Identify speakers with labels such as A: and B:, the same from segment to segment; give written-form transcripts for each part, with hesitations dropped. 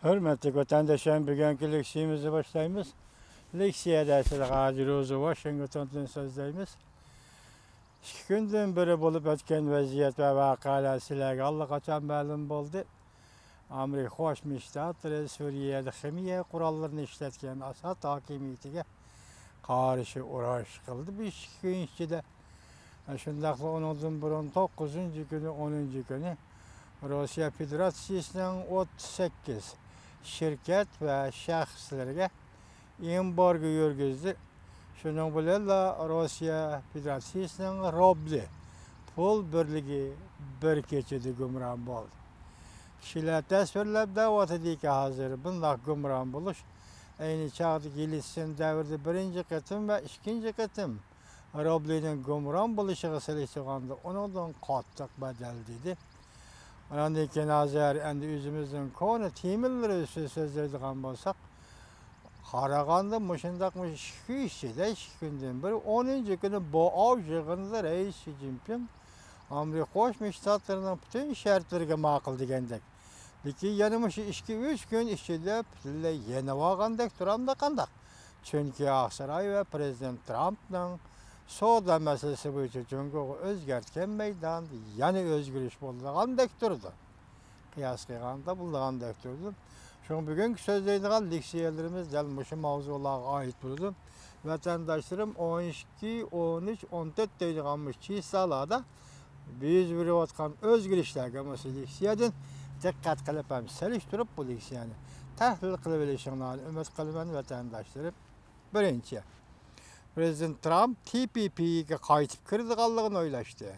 A: Hürmetli vatandaşlarım, bugünkü leksiyemizi başlayımız. Leksiya dersi Gazi Rozu Washington'dan sözlerimiz. 2 gündün biri bulup ötken vaziyet ve vakalar sizlerge allaqachon ma'lum bo'ldi. Amerika Qo'shma Shtatlari Suriyada ximiya qurollarini ishlatgan Asad hokimiyatiga qarshi urush qildi. Bu 2 kun ichida shundaqla undan burun 9-kuni 10-kuni Rossiya Federatsiyasining 38 şirket ve şahslarga embargo yurgizdi. Şunun bilan Rossiya Federatsiyasining rubli pul birligi bir kechada gumron bo'ldi. Kishilar tasvirlab da'vatidiki hozir bunday gumron bo'lish ayni chog'da Yeltsin davrida birinchi qatim va ikkinchi qatim rublining gumron bo'lishiga solishganda undan qattiq badal dedi. Ondan keyin hozir endi o'zimizning koni temirlari so'zlaydigan bo'lsak, qaraganda mushundaq 2 ichida 2 kundan beri 10-kuni bu yig'inda Rais Xi Jinping Amerika Qo'shma Shtatlarining butun shartlariga ma'qul degandek. Lekin yana shu 2-3 kun ichida butunlay yenib olgandek turamda qandaq. Chunki Aqsaroy va Prezident Trampning savdo masalasi bo'yicha Jungo'ga o'zgartgan maydon yana o'zgarish bo'lgandek turdi. Qiyos qilganda bo'lgandek turdi. Shu bugungi so'zlaydigan leksiyalarimiz dal shu mavzularga oid bo'ldi. Vatandoshlarım 12, 13, 14 deydigan chislalarda biz berayotgan o'zgarishlarga masal leksiyadan diqqat qilib ham solishtirib bu leksiyani tahlil qilib olishinglarni umid qilaman vatandoshlarım. Birinchi, Prezident Trump TPP'ga qaytib kirdiganligini o'ylashdi.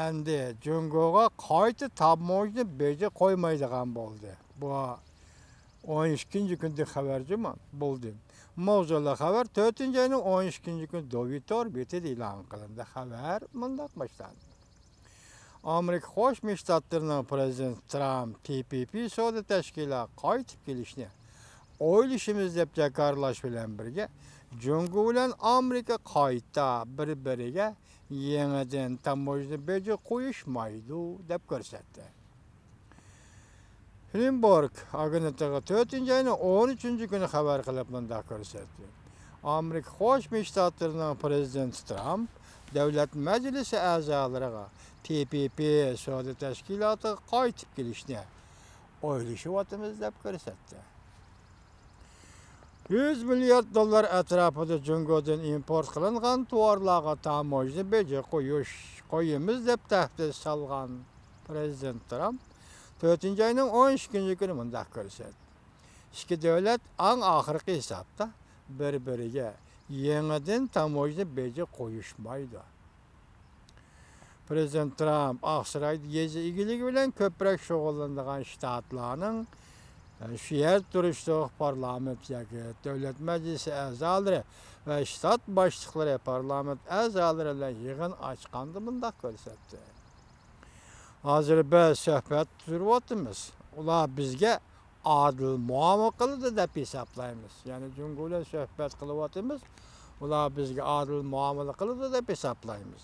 A: Endi Jungo'ga qayta tamojni beja qo'ymaydigan bo'ldi. Bu 12-kunda xabarjimi bo'ldi. Mavzular xabar 4-oyning 12-kuni Dovitor betida e'lon qilindi. Xabar mundaq boshlandi. Amerika Qo'shma Shtatlarining Prezident Trump TPP savdo tashkiloti qaytib kelishni o'ylashimiz deb jakarlash bilan birga Jungo bilan Amerika qayta bir-biriga yangidan tamojni beja qo'yishmaydi deb ko'rsatdi. Bloomberg agentligiga 4-oyning 13-kuni xabar qilib bunday ko'rsatdi. Amerika Qo'shma Shtatlarining Prezidenti Trump Davlat Majlisi a'zolariga TPP savdo tashkilotiga qaytib kelishni o'ylashyapmiz deb ko'rsatdi. 100 milliard dollar atrofida Jungo'dan import qilingan tovarlarga tamojni beja qo'yamiz deb tahdid solgan Prezident Trump 4-oyning 13-kuni bunday ko'rsatdi. Ikki davlat eng oxirgi hisobda bir-biriga yangidan tamojni beja qo'yishmaydi. Prezident Trump Aqsaroy yezi egiligi bilan ko'proq shug'ullanadigan shtatlarning shu yer turishda parlamentdagi Davlat Majlisi a'zolari va shtat boshliqlari parlament a'zolari bilan yig'in ochganda bunday ko'rsatdi. Hozir biz suhbat turyapmiz. Ular bizga adil muomala qiladi deb hisoblaymiz. Ya'ni Jungo bilan suhbat qilyapmiz. Ular bizga adil muomala qiladi deb hisoblaymiz.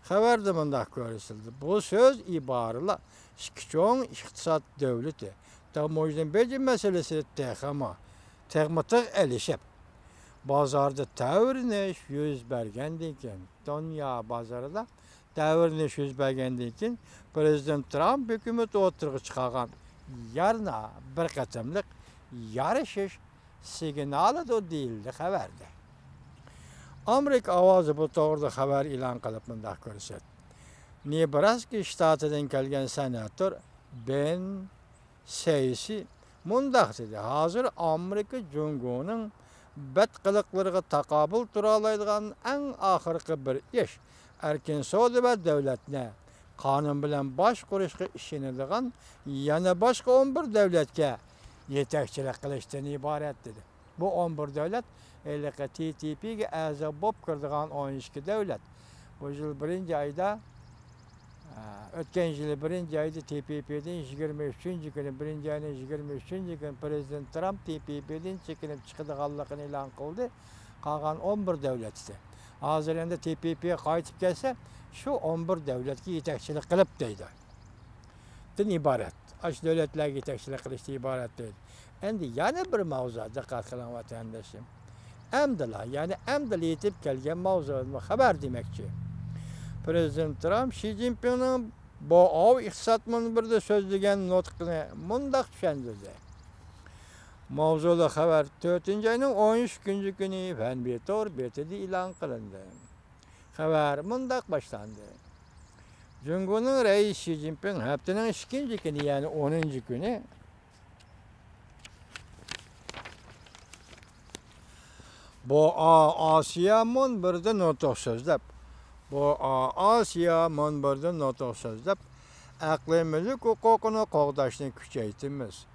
A: Xabarda bunday ko'rsatildi. Bu so'z iboralar ikki cho'ng iqtisod davlati tamojni beja masalasi texmatik elishib bozorda tavrinish yuz bergandan keyin dunyo bozorida tavrinish yuz bergandan keyin Prezident Trump hukumat o'tirg'i chiqargan yarna bir qatimliq yarashish signalidir deyildi xabarda. Amerika ovozi bu to'g'rida xabar e'lon qilib bunday ko'rsatdi. Nebraska shtatidan kelgan senator Ben Sasse mundaq dedi. Hozir Amerika Jungo'ning badqiliqlariga taqobil tura oladigan eng oxirgi bir ish erkin savdo va davlatni qonun bilan boshqarishga ishonadigan yana boshqa 11 davlatga yetakchilik qilishdan iborat dedi. Bu 11 davlat TPP'ga a'zo bo'lib kirdigan 12 davlat. Bu yil 1-oyda o'tgan yil 1-oyda TPP'dan 23-kuni 1-oyning 23-kuni Prezident Trump TPP'dan chekinib chiqadiganligini e'lon qildi. Qolgan 11 davlatda. Hozir endi TPP qaytib kelsa, shu 11 davlatga yetakchilik qilib deydi. Din iborat. aş devletler yetekçilik kılıştı ibaret değil. Endi yana bir mavzuda dikkat kılan vatandaşım. Emdila yani emdila yetip kelgen mavzuda haber demekçi. Prezident Trump Xi Jinping'in bu av iqtisat münbirde sözlügen notqini mundaq düşendirdi. Mavzulu haber 4. ayının 13. günü Fen Betor betidi ilan kılındı. Haber mundaq başlandı. Cumhurbaşkanı Reis Xi Jinping haftanın 2. günü yani 10. günü bu Asya münbirde notq sözlep bu Asya münbirde notq sözlep aqlimlik hukukunu qoğdaşını küçeytimiz.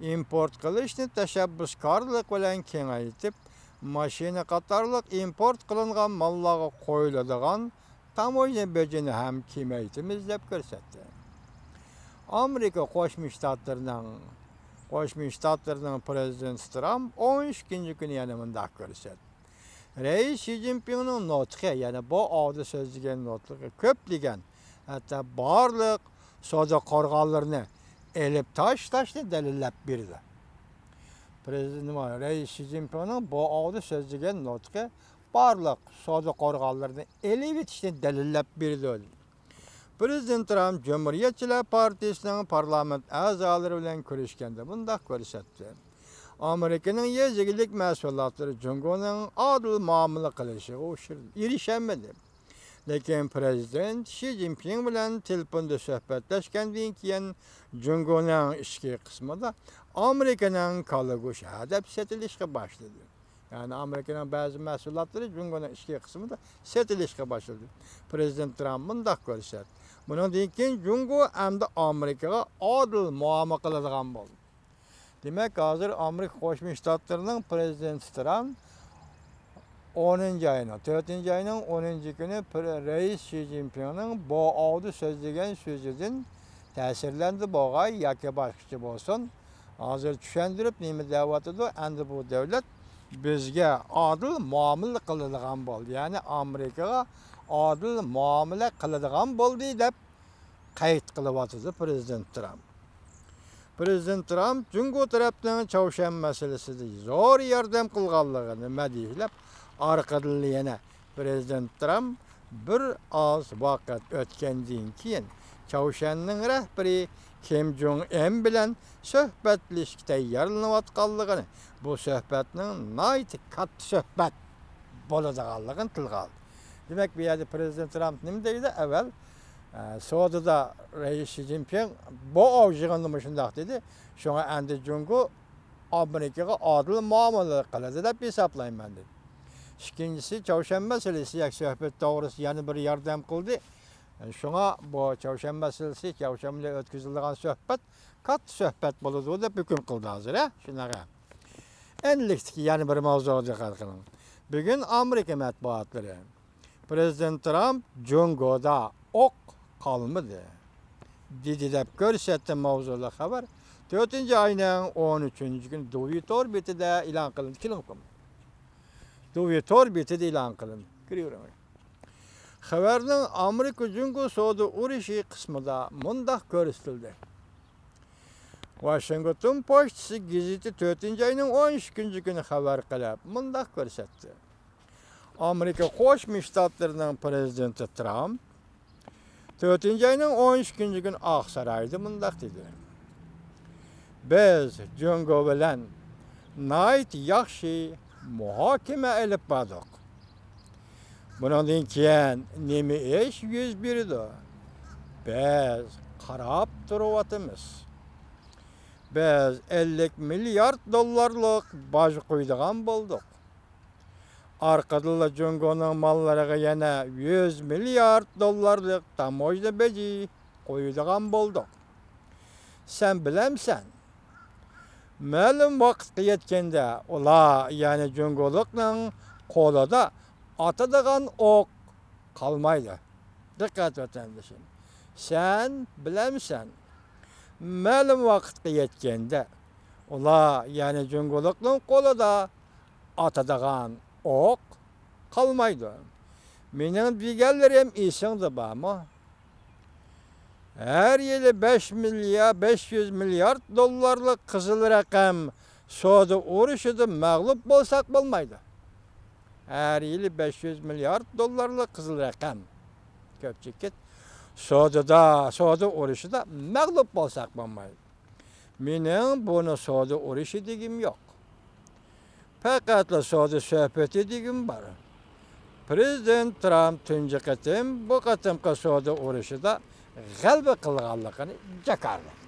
A: Import qilishni tashabbuskorlik bilan kengaytib, mashina qatorliq import qilingan mallarga qo'yiladigan tamoyna bejini ham kemaytimiz deb ko'rsatdi. Amerika Qo'shma Shtatlarining prezidenti Trump 13. kuni yana mundaq ko'rsatdi. Reis Xi Jinpingning nutqi, yani bu avda so'zlagan nutqi ko'plagan, hatto barliq savdo qorg'onlarini elib taşını delillep birdi. Prezident Reis Xi Jinping'in bu avda sözlügen nutqi barliq savdo qorg'onlarini elib etishni delillep birdi. Prezident Trump Cumhuriyetçiler Partisining parlament a'zolari bilan ko'rishganda bundaq ko'rsatdi. Amerikaning yezigilik mas'ulotlari Jungoning adil muomala qilishiga erishmadi. Lekin prezident Xi Jinping bilan telefonda suhbatlashgandan keyin Jungoning ichki qismida Amerikaning kalago'shi hadab sotilishga boshladi. Yani Amerikaning ba'zi mas'ulotlari Jungoning ichki qismida sotilishga boshladi. Prezident Trump bundaq ko'rsatdi. Bundan keyin Jungo hamda Amerikaga adil muomala qiladigan bo'ldi. Demak, hozir Amerika Qo'shma Shtatlarining prezidenti Trump 10. ayının, 4. ayının 10. günü Reis Xi Jinping'in bu avda sözlügen sözüdün tesirlendi boğay, yaki başkıcı olsun. Hazır düşendirip neymi devatıdı, endi bu devlet bizge adil muamele kılıdığan boldu. Yani Amerika'ya adil muamele kılıdığan boldu deyip kayıt kılıbatıdı Prezident Trump. Prezident Trump, Jungo tarafından Çavuşan meselesinde zor yardım kılganlığını medihilep, arkadan yana Prezident Trump bir az vaqt o'tgandan keyin Çavuşanning rahbari Kim Jong-un bilan suhbatlashishga tayyorlanayotganligini, bu suhbatning nihoyat katta suhbat bo'ladiganligini tilga oldi. Demak, bu yerda Prezident Trump nima deydi? Avval Saudiyada Reis Xi Jinping bu avjig'ini shundoq dedi. Shunga endi Jungo Amerikaga adil muomala qiladi deb hisoblayman dedi. İkincisi, Çavuşan meselesi, sohbat doğrusu yani bir yardım kıldı. Yani şuna bu Çavuşan meselesi, Çavuşan ile ötküzüldüğün sohbat, kat sohbat buludu da hüküm kıldı hazır. Şuna enlikti ki yani bir mavzuğa dikkat kılın. Bugün Amerika matbuatları, Prezident Trump Jungo'da ok kalmadı. Dedi de görsetti mavzuğla haber. 4. ayının 13. gün Duvitor bitide ilan kılındı. Kilin Duvitor bitide ilan kılındı. Görüyorum. Haberinin Amerika Jungo Soğudu Urişi kısmında mundaq görüstüldü. Washington Post'si gazeti 4. ayının 13. günü haber kılıp mundaq görsetti. Amerika Qo'shma Shtatlarining prezidenti Trump 4. ayının 13. günü Aqsaroyda mundaq dedi. Biz Jungo bilan nihoyat yaxshi muhokama olib bordik. Bundan keyin nima ish yuz berdi? Biz qarab turyapmiz. Biz 50 milyard dollarlik boj qo'ydigan bo'ldik. Arqadilla Jungoning mallariga yana 100 milyard dollarlik tamoyna beji qo'ydigan bo'ldik. Sen bilamsan, ma'lum vaqtga yetganda ular yani Jungolikning qo'lida atadigan ok kalmaydı. Dikkat vatandaşım. Sen bilemsen, ma'lum vaqtga yetganda ular yani Jungolikning qo'lida atadigan ok kalmaydı. Mening deganlarim esingda bormi? Her yılı 500 milyar dolarlık kızıl rakam Suudi uğraşıda mağlup bolsak bolmaydı. Her yılı 500 milyar dolarlık kızıl rakam. Köpçükket. Suudi uğraşıda mağlup bolsak bolmaydı. Menin bunu Suudi uğraşı digim yok. Fakat Suudi söhbeti digim var. Prezident Trump tunji qitim bu qitimqi Suudi uğraşıda g'alaba qilganligini jakardi.